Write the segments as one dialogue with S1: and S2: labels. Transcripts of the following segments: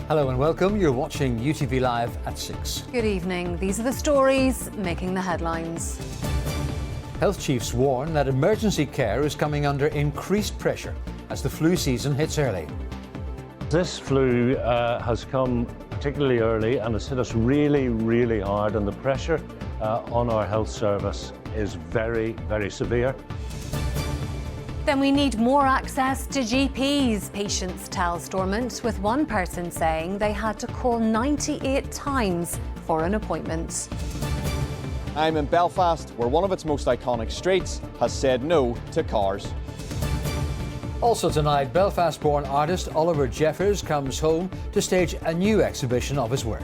S1: Hello and welcome. You're watching UTV Live at 6.
S2: Good evening. These are the stories making the headlines.
S1: Health chiefs warn that emergency care is coming under increased pressure as the flu season hits early.
S3: This flu has come particularly early and has hit us really, really hard, and the pressure on our health service is very, very severe.
S2: Then we need more access to GPs, patients tell Stormont, with one person saying they had to call 98 times for an appointment.
S4: I'm in Belfast, where one of its most iconic streets has said no to cars.
S1: Also tonight, Belfast-born artist Oliver Jeffers comes home to stage a new exhibition of his work.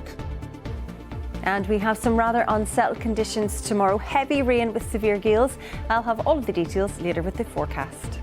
S5: And we have some rather unsettled conditions tomorrow. Heavy rain with severe gales. I'll have all of the details later with the forecast.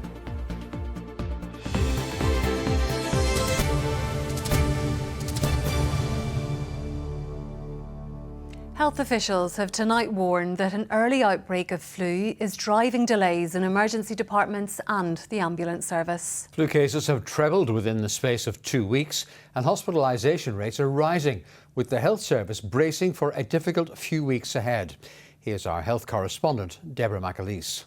S2: Health officials have tonight warned that an early outbreak of flu is driving delays in emergency departments and the ambulance service.
S1: Flu cases have trebled within the space of 2 weeks and hospitalisation rates are rising, with the health service bracing for a difficult few weeks ahead. Here's our health correspondent, Deborah McAleese.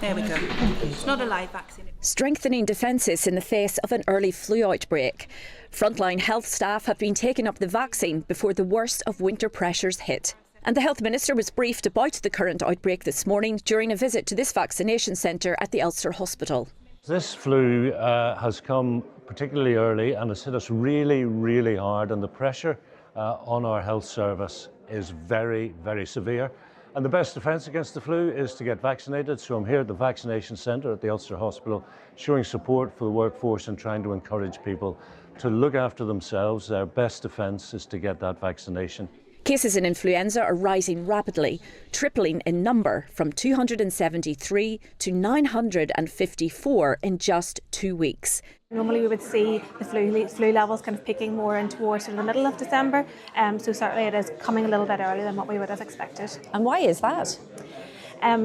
S6: There we go. It's not a live vaccine.
S7: Strengthening defences in the face of an early flu outbreak. Frontline health staff have been taking up the vaccine before the worst of winter pressures hit. And the Health Minister was briefed about the current outbreak this morning during a visit to this vaccination centre at the Ulster Hospital.
S3: This flu has come particularly early and has hit us really, really hard, and the pressure on our health service is very, very severe. And the best defence against the flu is to get vaccinated. So I'm here at the vaccination centre at the Ulster Hospital, showing support for the workforce and trying to encourage people to look after themselves. Their best defence is to get that vaccination.
S7: Cases in influenza are rising rapidly, tripling in number from 273 to 954 in just 2 weeks.
S8: Normally we would see the flu levels kind of peaking more in towards the middle of December, so certainly it is coming a little bit earlier than what we would have expected.
S7: And why is that?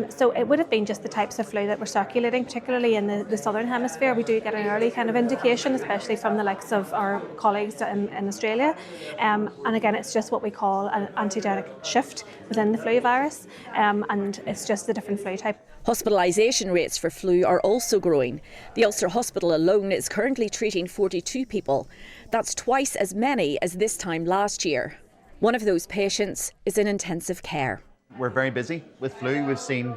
S8: So it would have been just the types of flu that were circulating, particularly in the southern hemisphere. We do get an early kind of indication, especially from the likes of our colleagues in Australia. And again, it's just what we call an antigenic shift within the flu virus, and it's just a different flu type.
S7: Hospitalisation rates for flu are also growing. The Ulster Hospital alone is currently treating 42 people. That's twice as many as this time last year. One of those patients is in intensive care.
S9: We're very busy with flu. We've seen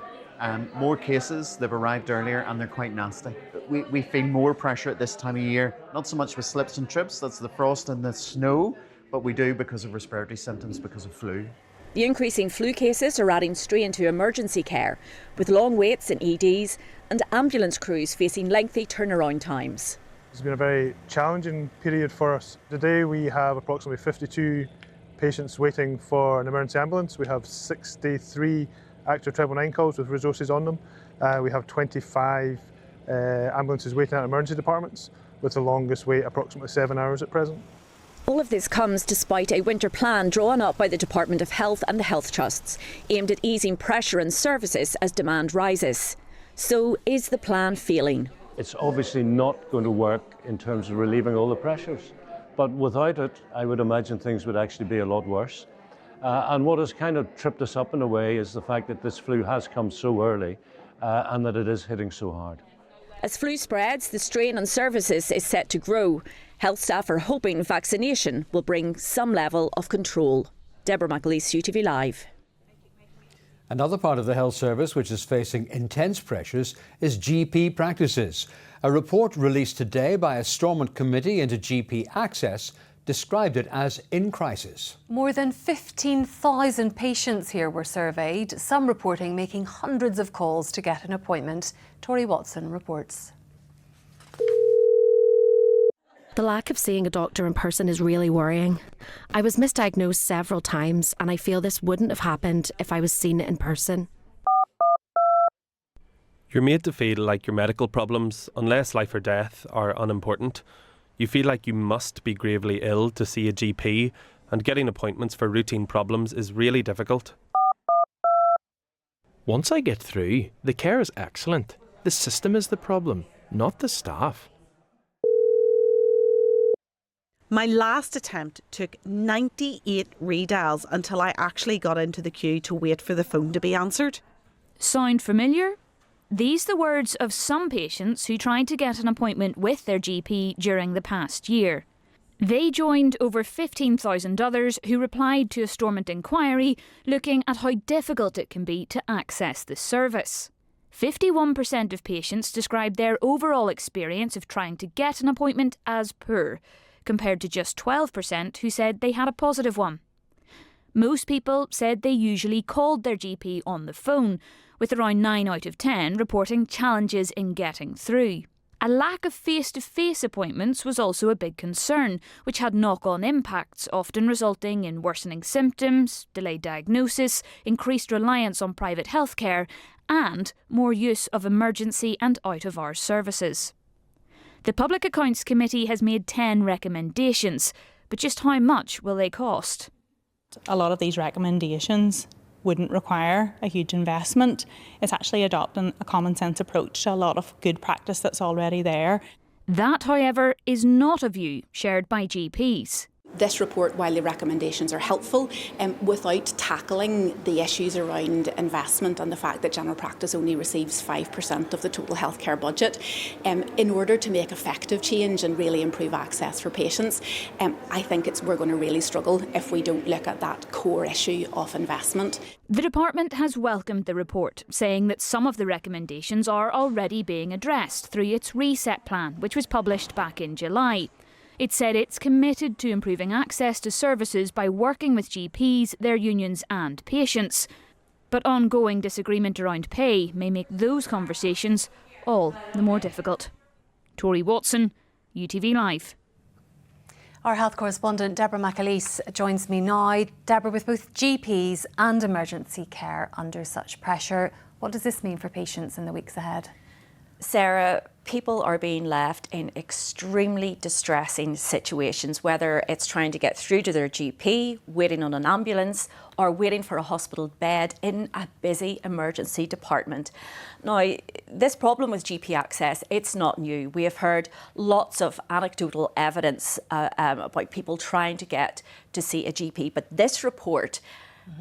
S9: more cases. They've arrived earlier and they're quite nasty. We feel more pressure at this time of year, not so much with slips and trips, that's the frost and the snow, but we do because of respiratory symptoms, because of flu.
S7: The increasing flu cases are adding strain to emergency care, with long waits in EDs and ambulance crews facing lengthy turnaround times.
S10: It's been a very challenging period for us. Today we have approximately 52 patients waiting for an emergency ambulance. We have 63 active 999 calls with resources on them. We have 25 ambulances waiting at emergency departments, with the longest wait approximately 7 hours at present.
S7: All of this comes despite a winter plan drawn up by the Department of Health and the Health Trusts, aimed at easing pressure on services as demand rises. So is the plan failing?
S3: It's obviously not going to work in terms of relieving all the pressures. But without it, I would imagine things would actually be a lot worse. And what has kind of tripped us up in a way is the fact that this flu has come so early and that it is hitting so hard.
S7: As flu spreads, the strain on services is set to grow. Health staff are hoping vaccination will bring some level of control. Deborah McAleese, UTV Live.
S1: Another part of the health service which is facing intense pressures is GP practices. A report released today by a Stormont committee into GP access described it as in crisis.
S2: More than 15,000 patients here were surveyed, some reporting making hundreds of calls to get an appointment. Tori Watson reports.
S11: The lack of seeing a doctor in person is really worrying. I was misdiagnosed several times and I feel this wouldn't have happened if I was seen in person.
S12: You're made to feel like your medical problems, unless life or death, are unimportant. You feel like you must be gravely ill to see a GP, and getting appointments for routine problems is really difficult.
S13: Once I get through, the care is excellent. The system is the problem, not the staff.
S6: My last attempt took 98 redials until I actually got into the queue to wait for the phone to be answered.
S14: Sound familiar? These are the words of some patients who tried to get an appointment with their GP during the past year. They joined over 15,000 others who replied to a Stormont inquiry looking at how difficult it can be to access the service. 51% of patients described their overall experience of trying to get an appointment as poor, compared to just 12% who said they had a positive one. Most people said they usually called their GP on the phone, with around 9 out of 10 reporting challenges in getting through. A lack of face-to-face appointments was also a big concern, which had knock-on impacts, often resulting in worsening symptoms, delayed diagnosis, increased reliance on private healthcare, and more use of emergency and out-of-hours services. The Public Accounts Committee has made 10 recommendations, but just how much will they cost?
S15: A lot of these recommendations wouldn't require a huge investment. It's actually adopting a common sense approach to a lot of good practice that's already there.
S14: That, however, is not a view shared by GPs.
S16: This report, while the recommendations are helpful, without tackling the issues around investment and the fact that general practice only receives 5% of the total healthcare budget, in order to make effective change and really improve access for patients, I think we're going to really struggle if we don't look at that core issue of investment.
S14: The department has welcomed the report, saying that some of the recommendations are already being addressed through its reset plan, which was published back in July. It said it's committed to improving access to services by working with GPs, their unions and patients. But ongoing disagreement around pay may make those conversations all the more difficult. Tori Watson, UTV Live.
S2: Our health correspondent Deborah McAleese joins me now. Deborah, with both GPs and emergency care under such pressure, what does this mean for patients in the weeks ahead?
S17: Sarah, people are being left in extremely distressing situations, whether it's trying to get through to their GP, waiting on an ambulance, or waiting for a hospital bed in a busy emergency department. Now, this problem with GP access, it's not new. We have heard lots of anecdotal evidence about people trying to get to see a GP, but this report,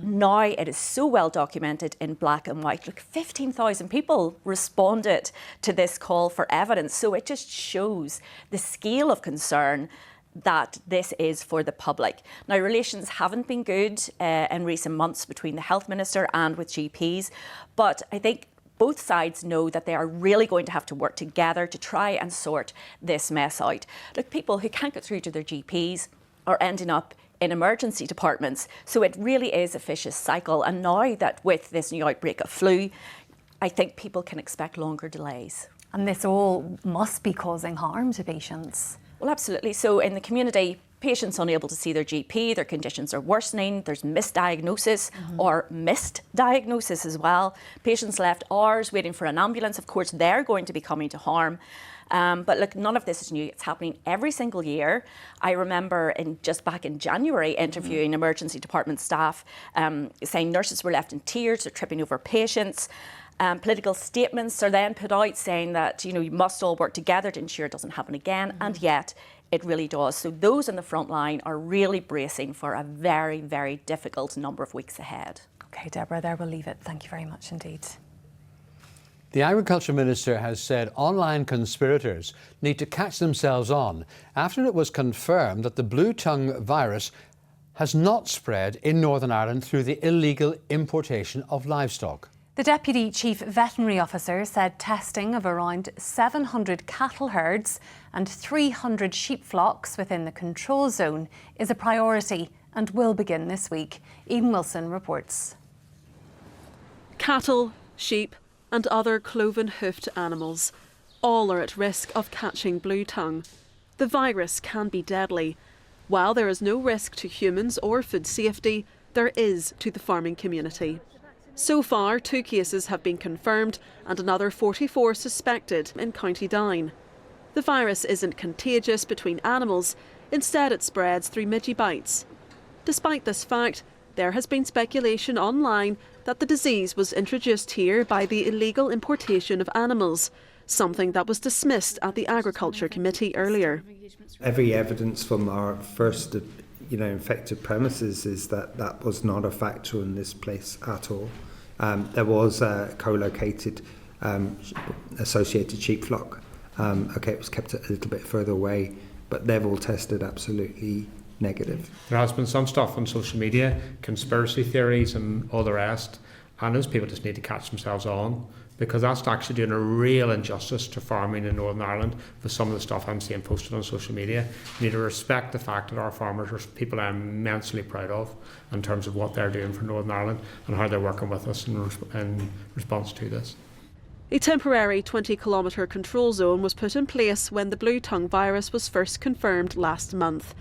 S17: now it is so well documented in black and white. Look, 15,000 people responded to this call for evidence. So it just shows the scale of concern that this is for the public. Now, relations haven't been good in recent months between the health minister and with GPs, but I think both sides know that they are really going to have to work together to try and sort this mess out. Look, people who can't get through to their GPs are ending up in emergency departments. So it really is a vicious cycle. And now that with this new outbreak of flu, I think people can expect longer delays.
S2: And this all must be causing harm to patients.
S17: Well, absolutely. So in the community, patients unable to see their GP, their conditions are worsening, there's misdiagnosis or missed diagnosis as well. Patients left hours waiting for an ambulance, of course, they're going to be coming to harm. But look, none of this is new. It's happening every single year. I remember just back in January interviewing emergency department staff saying nurses were left in tears, they're tripping over patients. Political statements are then put out saying that, you must all work together to ensure it doesn't happen again. And yet it really does. So those in the front line are really bracing for a very, very difficult number of weeks ahead.
S2: OK, Deborah, there we'll leave it. Thank you very much indeed.
S1: The Agriculture Minister has said online conspirators need to catch themselves on after it was confirmed that the blue tongue virus has not spread in Northern Ireland through the illegal importation of livestock.
S2: The Deputy Chief Veterinary Officer said testing of around 700 cattle herds and 300 sheep flocks within the control zone is a priority and will begin this week. Ian Wilson reports.
S18: Cattle, sheep and other cloven-hoofed animals all are at risk of catching blue tongue. The virus can be deadly. While there is no risk to humans or food safety, there is to the farming community. So far, 2 cases have been confirmed and another 44 suspected in County Down. The virus isn't contagious between animals, instead it spreads through midgy bites. Despite this fact, there has been speculation online that the disease was introduced here by the illegal importation of animals, something that was dismissed at the Agriculture Committee earlier.
S19: Every evidence from our first infected premises is that that was not a factor in this place at all. There was a co-located associated sheep flock. It was kept a little bit further away, but they've all tested absolutely negative.
S20: There has been some stuff on social media, conspiracy theories and all the rest, and those people just need to catch themselves on, because that's actually doing a real injustice to farming in Northern Ireland with some of the stuff I'm seeing posted on social media. We need to respect the fact that our farmers are people I'm immensely proud of in terms of what they're doing for Northern Ireland and how they're working with us in response to this.
S18: A temporary 20-kilometre control zone was put in place when the blue tongue virus was first confirmed last month.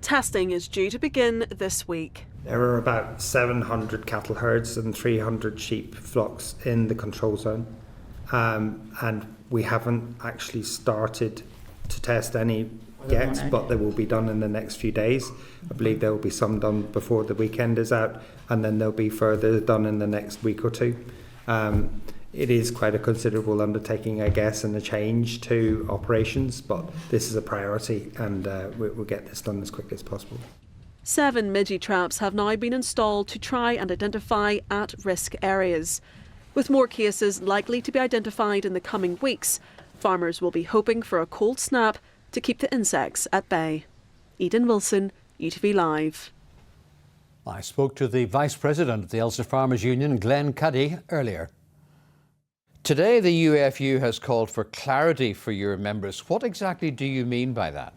S18: Testing is due to begin this week.
S19: There are about 700 cattle herds and 300 sheep flocks in the control zone, and we haven't actually started to test any yet, but they will be done in the next few days. I believe there will be some done before the weekend is out, and then there'll be further done in the next week or two. It is quite a considerable undertaking, I guess, and a change to operations, but this is a priority, and we'll get this done as quickly as possible.
S18: 7 midgie traps have now been installed to try and identify at-risk areas. With more cases likely to be identified in the coming weeks, farmers will be hoping for a cold snap to keep the insects at bay. Eden Wilson, UTV Live.
S1: I spoke to the Vice President of the Ulster Farmers Union, Glenn Cuddy, earlier. Today, the UFU has called for clarity for your members. What exactly do you mean by that?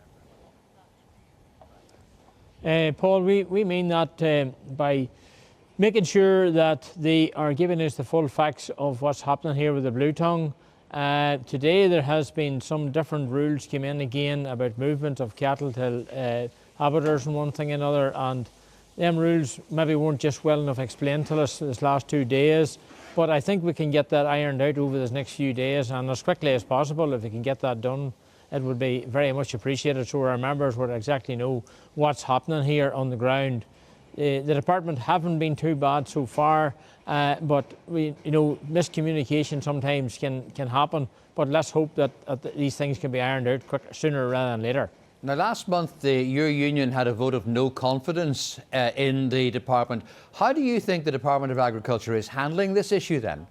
S21: Paul, we mean that by making sure that they are giving us the full facts of what's happening here with the blue tongue. Today there has been some different rules came in again about movement of cattle to habiters and one thing and another, and them rules maybe weren't just well enough explained to us this last 2 days. But I think we can get that ironed out over the next few days, and as quickly as possible. If we can get that done, it would be very much appreciated, so our members would exactly know what's happening here on the ground. The department haven't been too bad so far, but miscommunication sometimes can happen. But let's hope that these things can be ironed out sooner rather than later.
S1: Now, last month, your union had a vote of no confidence in the department. How do you think the Department of Agriculture is handling this issue then?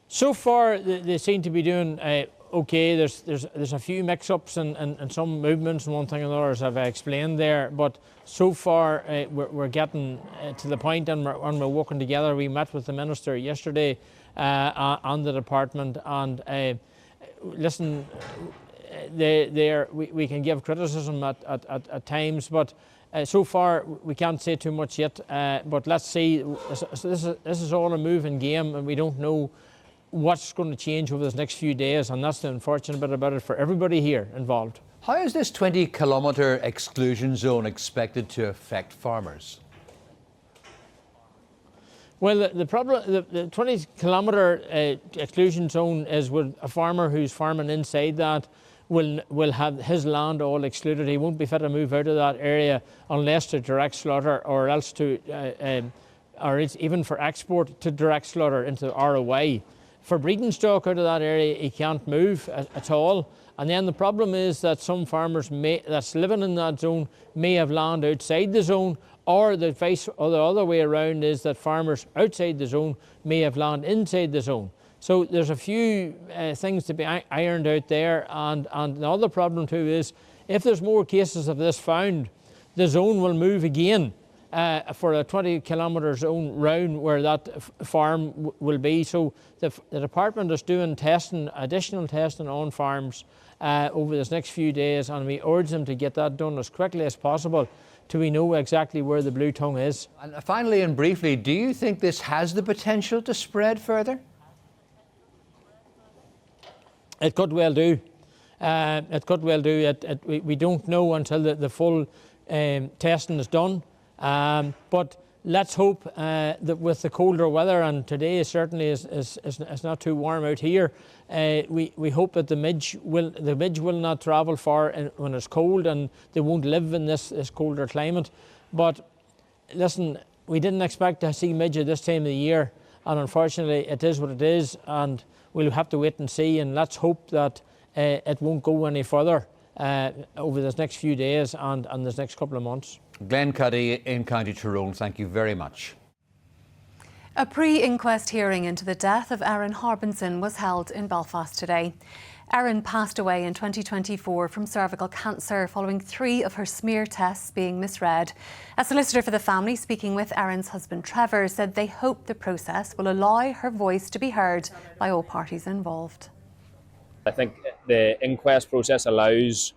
S21: So far, they seem to be doing okay. There's a few mix-ups and some movements and one thing and another, as I've explained there. But so far, we're getting to the point, and we're working together. We met with the Minister yesterday on the department, and listen, we can give criticism at times, but so far we can't say too much yet. But let's see. This is all a moving game, and we don't know what's going to change over the next few days, and that's the unfortunate bit about it for everybody here involved.
S1: How is this 20-kilometre exclusion zone expected to affect farmers?
S21: Well, the problem, the 20-kilometre exclusion zone is with a farmer who's farming inside that will have his land all excluded. He won't be fit to move out of that area unless to direct slaughter, or else to, or it's even for export to direct slaughter into ROI. For breeding stock out of that area, he can't move at all. And then the problem is that some farmers that's living in that zone may have land outside the zone, or the other way around is that farmers outside the zone may have land inside the zone. So there's a few things to be ironed out there, and the other problem too is if there's more cases of this found, the zone will move again for a 20-kilometre zone round where that farm will be. So the department is doing additional testing on farms over this next few days, and we urge them to get that done as quickly as possible till we know exactly where the blue tongue is.
S1: And finally and briefly, do you think this has the potential to spread further?
S21: It could well do. It could well do. We don't know until the full testing is done. But let's hope that with the colder weather, and today certainly is not too warm out here, we hope that the midge will not travel far when it's cold, and they won't live in this colder climate. But listen, we didn't expect to see midge at this time of the year, and unfortunately it is what it is, and we'll have to wait and see, and let's hope that it won't go any further over this next few days and this next couple of months.
S1: Glenn Cuddy in County Tyrone, thank you very much.
S2: A pre-inquest hearing into the death of Erin Harbinson was held in Belfast today. Erin passed away in 2024 from cervical cancer following 3 of her smear tests being misread. A solicitor for the family, speaking with Erin's husband Trevor, said they hope the process will allow her voice to be heard by all parties involved.
S4: I think the inquest process allows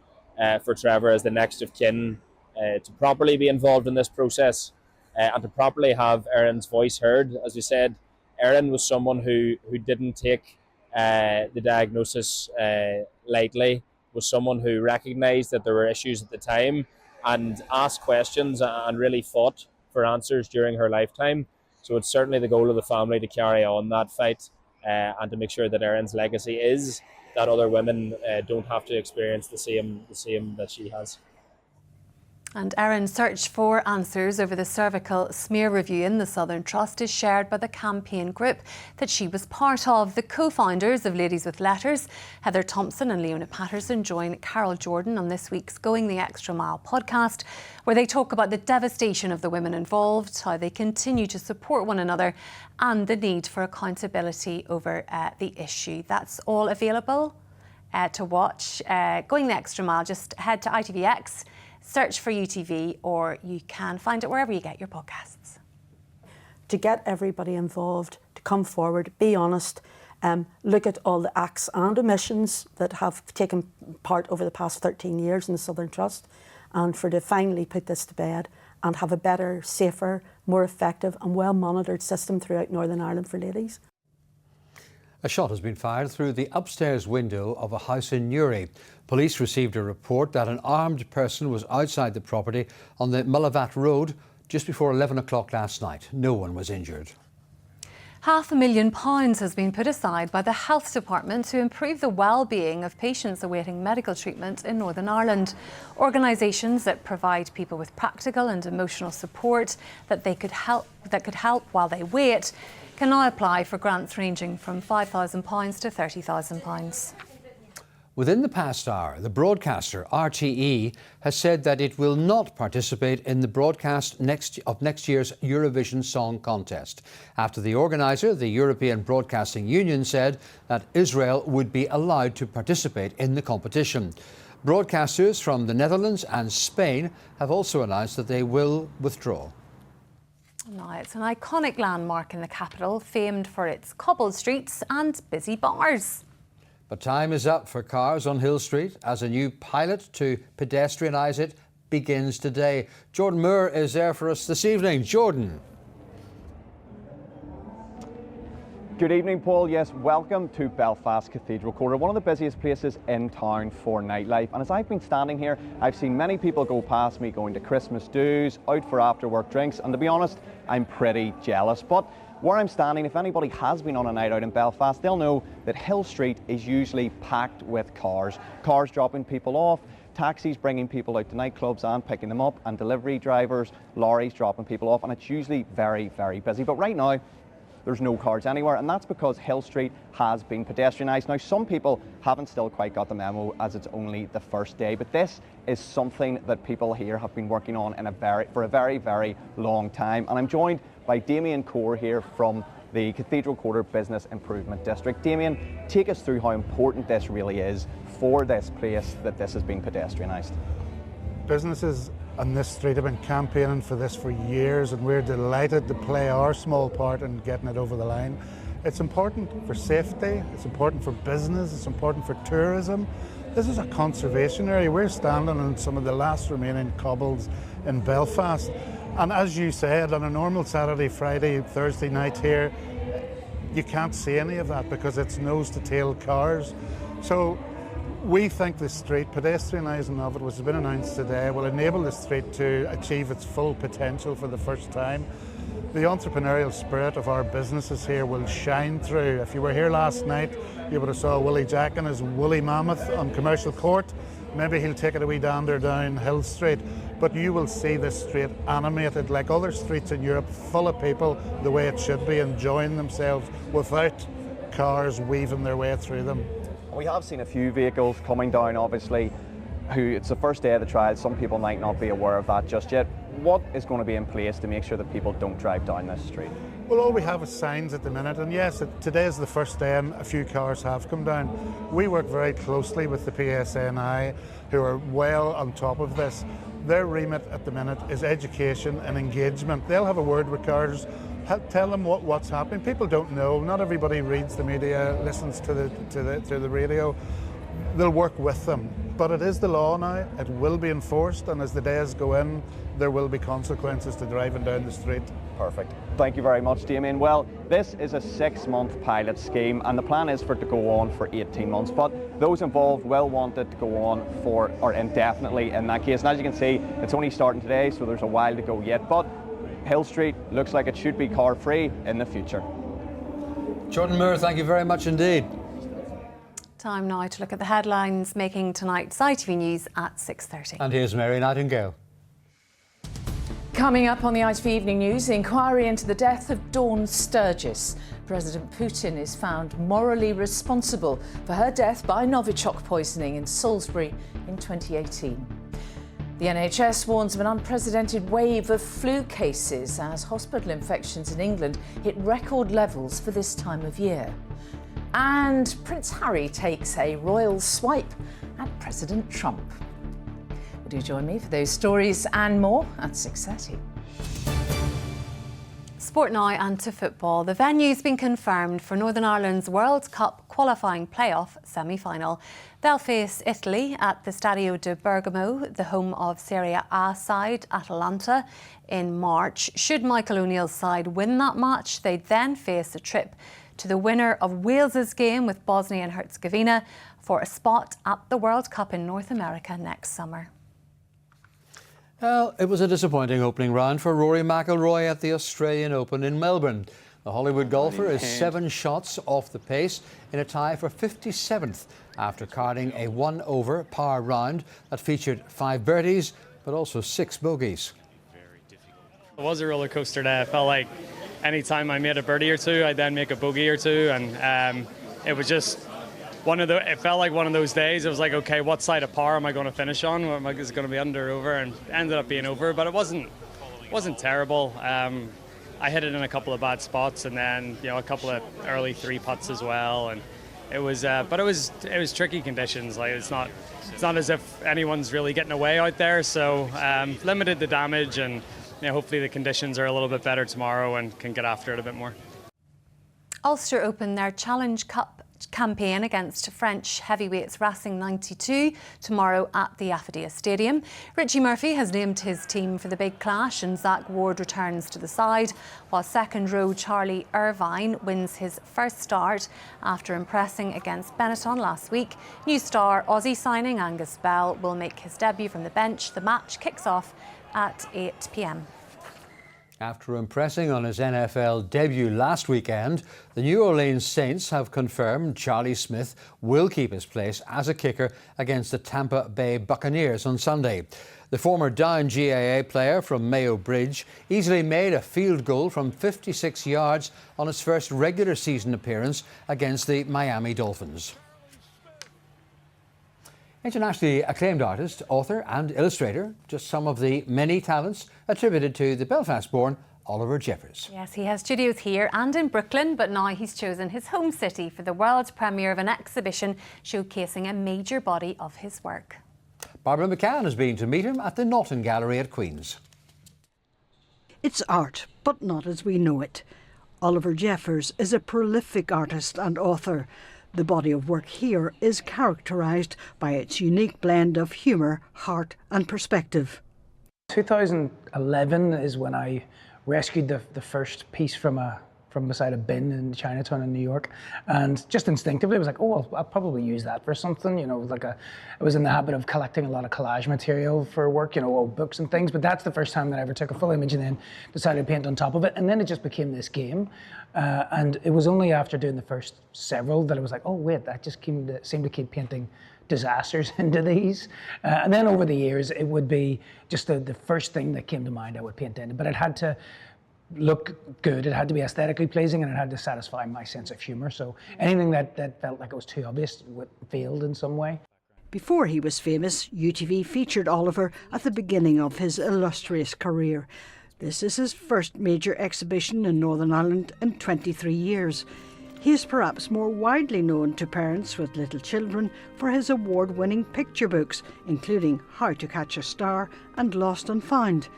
S4: for Trevor as the next of kin to properly be involved in this process and to properly have Erin's voice heard. As we said, Erin was someone who didn't take the diagnosis lightly, was someone who recognised that there were issues at the time and asked questions and really fought for answers during her lifetime. So it's certainly the goal of the family to carry on that fight and to make sure that Erin's legacy is that other women don't have to experience the same that she has.
S2: And Erin's search for answers over the cervical smear review in the Southern Trust is shared by the campaign group that she was part of. The co-founders of Ladies with Letters, Heather Thompson and Leona Patterson, join Carol Jordan on this week's Going the Extra Mile podcast, where they talk about the devastation of the women involved, how they continue to support one another, and the need for accountability over the issue. That's all available to watch. Going the Extra Mile, just head to ITVX, search for UTV, or you can find it wherever you get your podcasts.
S22: To get everybody involved, to come forward, be honest, look at all the acts and omissions that have taken part over the past 13 years in the Southern Trust, and for to finally put this to bed and have a better, safer, more effective and well-monitored system throughout Northern Ireland for ladies.
S1: A shot has been fired through the upstairs window of a house in Newry. Police received a report that an armed person was outside the property on the Mullavat Road just before 11 o'clock last night. No one was injured.
S2: £500,000 has been put aside by the Health Department to improve the well-being of patients awaiting medical treatment in Northern Ireland. Organisations that provide people with practical and emotional support that could help while they wait can now apply for grants ranging from £5,000 to £30,000.
S1: Within the past hour, the broadcaster RTE has said that it will not participate in the broadcast of next year's Eurovision Song Contest, after the organiser, the European Broadcasting Union, said that Israel would be allowed to participate in the competition. Broadcasters from the Netherlands and Spain have also announced that they will withdraw.
S2: Now, it's an iconic landmark in the capital, famed for its cobbled streets and busy bars.
S1: But time is up for cars on Hill Street as a new pilot to pedestrianise it begins today. Jordan Moore is there for us this evening. Jordan.
S23: Good evening, Paul. Yes, welcome to Belfast Cathedral Quarter, one of the busiest places in town for nightlife. And as I've been standing here, I've seen many people go past me going to Christmas do's, out for after-work drinks, and to be honest, I'm pretty jealous. But where I'm standing, if anybody has been on a night out in Belfast, they'll know that Hill Street is usually packed with cars. Cars dropping people off, taxis bringing people out to nightclubs and picking them up, and delivery drivers, lorries dropping people off, and it's usually very, very busy. But right now, there's no cars anywhere, and that's because Hill Street has been pedestrianised. Now, some people haven't still quite got the memo, as it's only the first day, but this is something that people here have been working on for a very, very long time. And I'm joined by Damien Core here from the Cathedral Quarter Business Improvement District. Damien, take us through how important this really is for this place that this has been pedestrianised.
S24: Businesses on this street have been campaigning for this for years, and we're delighted to play our small part in getting it over the line. It's important for safety, it's important for business, it's important for tourism. This is a conservation area. We're standing on some of the last remaining cobbles in Belfast. And as you said, on a normal Saturday, Friday, Thursday night here, you can't see any of that because it's nose to tail cars. So we think the street, pedestrianising of it, which has been announced today, will enable the street to achieve its full potential for the first time. The entrepreneurial spirit of our businesses here will shine through. If you were here last night, you would have saw Willie Jack and his woolly mammoth on Commercial Court. Maybe he'll take it a wee dander down Hill Street, but you will see this street animated like other streets in Europe, full of people the way it should be, enjoying themselves without cars weaving their way through them.
S23: We have seen a few vehicles coming down, obviously, it's the first day of the trial. Some people might not be aware of that just yet. What is going to be in place to make sure that people don't drive down this street?
S24: Well, all we have is signs at the minute, and yes, today is the first day and a few cars have come down. We work very closely with the PSNI, who are well on top of this. Their remit at the minute is education and engagement. They'll have a word with cars, tell them what's happening. People don't know. Not everybody reads the media, listens to the radio. They'll work with them. But it is the law now. It will be enforced, and as the days go in, there will be consequences to driving down the street.
S23: Perfect. Thank you very much, Damien. Well, this is a 6-month pilot scheme, and the plan is for it to go on for 18 months. But those involved will want it to go on for, or indefinitely in that case. And as you can see, it's only starting today, so there's a while to go yet. But Hill Street looks like it should be car-free in the future.
S1: Jordan Moore, thank you very much indeed.
S2: Time now to look at the headlines making tonight's ITV News at 6:30.
S1: And here's Mary Nightingale.
S5: Coming up on the ITV Evening News, the inquiry into the death of Dawn Sturgis. President Putin is found morally responsible for her death by Novichok poisoning in Salisbury in 2018. The NHS warns of an unprecedented wave of flu cases as hospital infections in England hit record levels for this time of year. And Prince Harry takes a royal swipe at President Trump. Do join me for those stories and more at 6:30.
S2: Sport now and to football. The venue's been confirmed for Northern Ireland's World Cup qualifying playoff semi-final. They'll face Italy at the Stadio de Bergamo, the home of Serie A side Atalanta, in March. Should Michael O'Neill's side win that match, they'd then face a trip to the winner of Wales's game with Bosnia and Herzegovina for a spot at the World Cup in North America next summer.
S1: Well, it was a disappointing opening round for Rory McIlroy at the Australian Open in Melbourne. The Hollywood golfer is 7 shots off the pace in a tie for 57th after carding a 1-over par round that featured 5 birdies but also 6 bogeys.
S8: It was a roller coaster day. I felt like any time I made a birdie or two, I'd then make a bogey or two, and it was just it felt like one of those days. It was like, okay, what side of par am I going to finish on? Is it going to be under or over? And it ended up being over, but it wasn't terrible. I hit it in a couple of bad spots, and then a couple of early 3 putts as well. And it was, but it was tricky conditions. Like it's not as if anyone's really getting away out there. So limited the damage, and hopefully the conditions are a little bit better tomorrow and can get after it a bit more.
S2: Ulster open their Challenge Cup campaign against French heavyweights Racing 92 tomorrow at the Affidea Stadium. Richie Murphy has named his team for the big clash and Zach Ward returns to the side, while second row Charlie Irvine wins his first start after impressing against Benetton last week. New star Aussie signing Angus Bell will make his debut from the bench. The match kicks off at 8 p.m.
S1: After impressing on his NFL debut last weekend, the New Orleans Saints have confirmed Charlie Smith will keep his place as a kicker against the Tampa Bay Buccaneers on Sunday. The former Down GAA player from Mayo Bridge easily made a field goal from 56 yards on his first regular season appearance against the Miami Dolphins. Internationally acclaimed artist, author and illustrator, just some of the many talents attributed to the Belfast-born Oliver Jeffers.
S2: Yes, he has studios here and in Brooklyn, but now he's chosen his home city for the world premiere of an exhibition showcasing a major body of his work.
S1: Barbara McCann has been to meet him at the Naughton Gallery at Queen's.
S9: It's art, but not as we know it. Oliver Jeffers is a prolific artist and author. The body of work here is characterised by its unique blend of humour, heart and perspective.
S10: 2011 is when I rescued the first piece from beside a bin in Chinatown in New York, and just instinctively I was like, oh, I'll probably use that for something. I was in the habit of collecting a lot of collage material for work, old books and things, but that's the first time that I ever took a full image and then decided to paint on top of it, and then it just became this game. And it was only after doing the first several that I was like, oh wait, that just seemed to keep painting disasters into these. And then over the years, it would be just the first thing that came to mind I would paint in. But it had to look good, it had to be aesthetically pleasing, and it had to satisfy my sense of humour. So anything that felt like it was too obvious failed in some way.
S9: Before he was famous, UTV featured Oliver at the beginning of his illustrious career. This is his first major exhibition in Northern Ireland in 23 years. He is perhaps more widely known to parents with little children for his award-winning picture books, including How to Catch a Star and Lost and Found,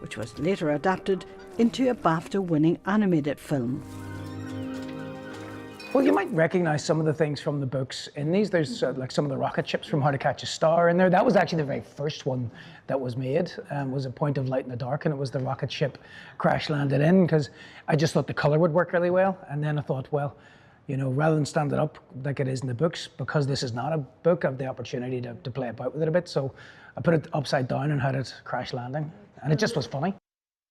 S9: which was later adapted into a BAFTA-winning animated film.
S10: Well, you might recognise some of the things from the books in these. There's like some of the rocket ships from How to Catch a Star in there. That was actually the very first one that was made, was A Point of Light in the Dark, and it was the rocket ship crash landed in, because I just thought the colour would work really well. And then I thought, well, you know, rather than stand it up like it is in the books, because this is not a book, I have the opportunity to play about with it a bit. So I put it upside down and had it crash landing, and it just was funny.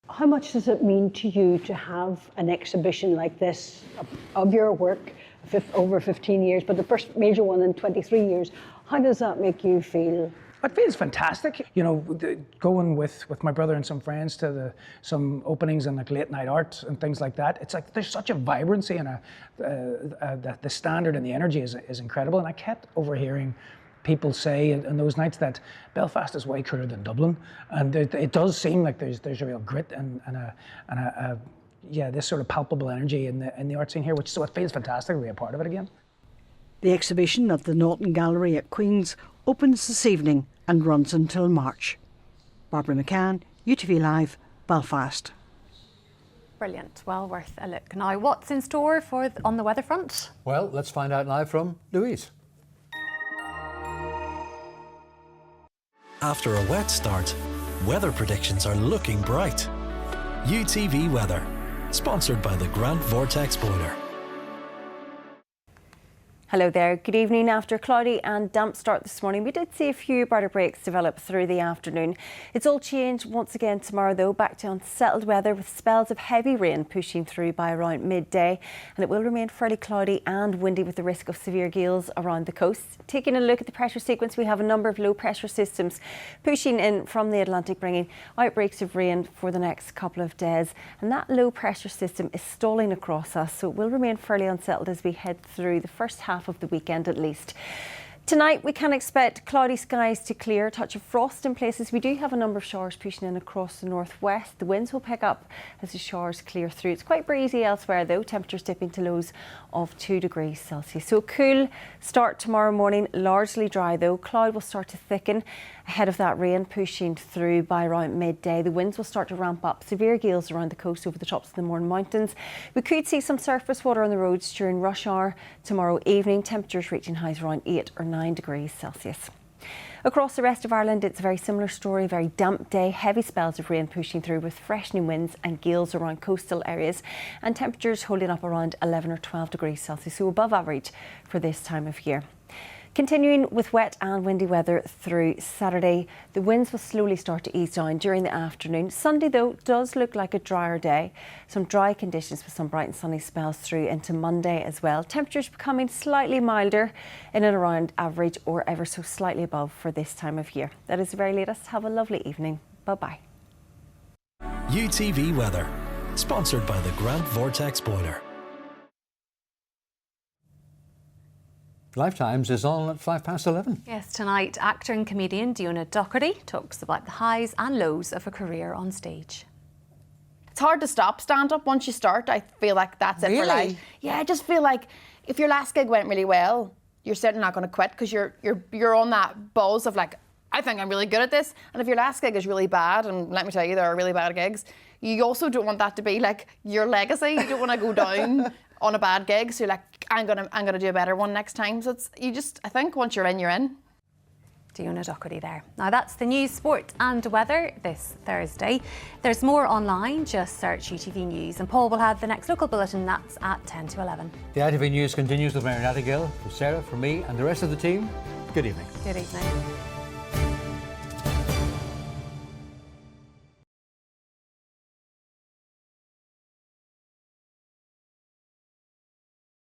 S22: How much does it mean to you to have an exhibition like this of your work over 15 years, but the first major one in 23 years? How does that make you feel?
S10: It feels fantastic. You know, going with my brother and some friends to some openings in like late night art and things like that. It's like there's such a vibrancy and the standard and the energy is incredible. And I kept overhearing people say in those nights that Belfast is way cooler than Dublin, and it does seem like there's a real grit and this sort of palpable energy in the art scene here, so it feels fantastic to be a part of it again.
S9: The exhibition at the Naughton Gallery at Queen's opens this evening and runs until March. Barbara McCann, UTV Live, Belfast.
S2: Brilliant, well worth a look. Now, what's in store on the weather front?
S1: Well, let's find out live from Louise.
S3: After a wet start, weather predictions are looking bright. UTV Weather, sponsored by the Grant Vortex Boiler.
S17: Hello there, good evening. After a cloudy and damp start this morning, we did see a few brighter breaks develop through the afternoon. It's all changed once again tomorrow though, back to unsettled weather with spells of heavy rain pushing through by around midday, and it will remain fairly cloudy and windy with the risk of severe gales around the coast. Taking a look at the pressure sequence, we have a number of low pressure systems pushing in from the Atlantic, bringing outbreaks of rain for the next couple of days, and that low pressure system is stalling across us, so it will remain fairly unsettled as we head through the first half of the weekend at least. Tonight we can expect cloudy skies to clear, a touch of frost in places. We do have a number of showers pushing in across the northwest. The winds will pick up as the showers clear through. It's quite breezy elsewhere though, temperatures dipping to lows of 2 degrees Celsius. So a cool start tomorrow morning, largely dry though. Cloud will start to thicken ahead of that rain pushing through by around midday. The winds will start to ramp up, severe gales around the coast over the tops of the Mourne Mountains. We could see some surface water on the roads during rush hour tomorrow evening, temperatures reaching highs around 8 or 9 degrees Celsius. Across the rest of Ireland, it's a very similar story, a very damp day, heavy spells of rain pushing through with freshening winds and gales around coastal areas, and temperatures holding up around 11 or 12 degrees Celsius, so above average for this time of year. Continuing with wet and windy weather through Saturday, the winds will slowly start to ease down during the afternoon. Sunday, though, does look like a drier day. Some dry conditions with some bright and sunny spells through into Monday as well. Temperatures becoming slightly milder in and around average or ever so slightly above for this time of year. That is the very latest. Have a lovely evening. Bye-bye.
S3: UTV Weather, sponsored by the Grant Vortex Boiler.
S1: Lifetimes is on at 11:05.
S2: Yes, tonight, actor and comedian Diona Docherty talks about the highs and lows of a career on stage.
S7: It's hard to stop stand-up once you start. I feel like that's it for life. Yeah, I just feel like if your last gig went really well, you're certainly not going to quit because you're on that buzz of like, I think I'm really good at this. And if your last gig is really bad, and let me tell you, there are really bad gigs, you also don't want that to be like your legacy. You don't want to go down on a bad gig, so you're like, I'm gonna do a better one next time. So I think once you're in, you're in.
S2: Diona Docherty there. Now that's the news, sport and weather this Thursday. There's more online, just search UTV News, and Paul will have the next local bulletin, that's at 10 to 11.
S1: The ITV News continues with Mary Nightingale. For Sarah, for me and the rest of the team, good evening.
S2: Good evening.